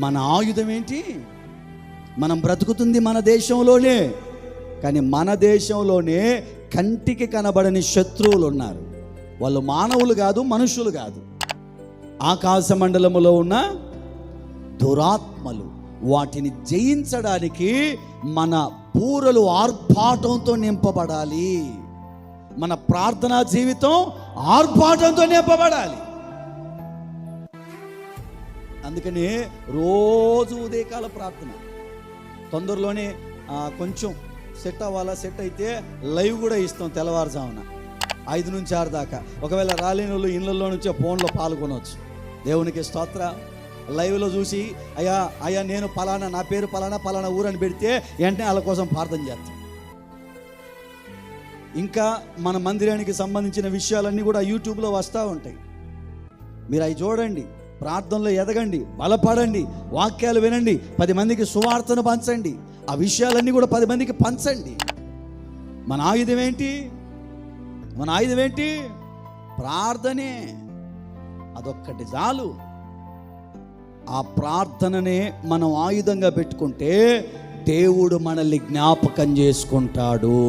మన ఆయుధం ఏంటి? మనం బ్రతుకుతుంది మన దేశంలోనే, కానీ మన దేశంలోనే కంటికి కనబడని శత్రువులు ఉన్నారు. వాళ్ళు మానవులు కాదు, మనుషులు కాదు, ఆకాశ మండలములో ఉన్న దురాత్మలు. వాటిని జయించడానికి మన బూరలు ఆర్భాటంతో నింపబడాలి. మన ప్రార్థనా జీవితం ఆర్భాటంతో నింపబడాలి. అందుకని రోజు ఉదయకాల ప్రార్థన. తొందరలోనే కొంచెం సెట్ అవ్వాలా, సెట్ అయితే లైవ్ కూడా ఇస్తాం తెల్లవారుజామున 5 నుంచి 6 దాకా. ఒకవేళ రాలేని వాళ్ళు ఇళ్ళల్లో నుంచే ఫోన్లో పాల్గొనవచ్చు. దేవునికి స్తోత్ర. లైవ్లో చూసి అయ్యా నేను పలానా, నా పేరు పలానా ఊరని పెడితే వెంటనే వాళ్ళ కోసం ప్రార్థన చేస్తాం. ఇంకా మన మందిరానికి సంబంధించిన విషయాలన్నీ కూడా యూట్యూబ్లో వస్తూ ఉంటాయి. మీరు అవి చూడండి, ప్రార్థనలో ఎదగండి, బలపడండి, వాక్యాలు వినండి, 10 మందికి సువార్తను పంచండి. ఆ విషయాలన్నీ కూడా 10 మందికి పంచండి. మన ఆయుధం ఏంటి? ప్రార్థనే. అదొక్కటి చాలు. ఆ ప్రార్థననే మనం ఆయుధంగా పెట్టుకుంటే దేవుడు మనల్ని జ్ఞాపకం చేసుకుంటాడు.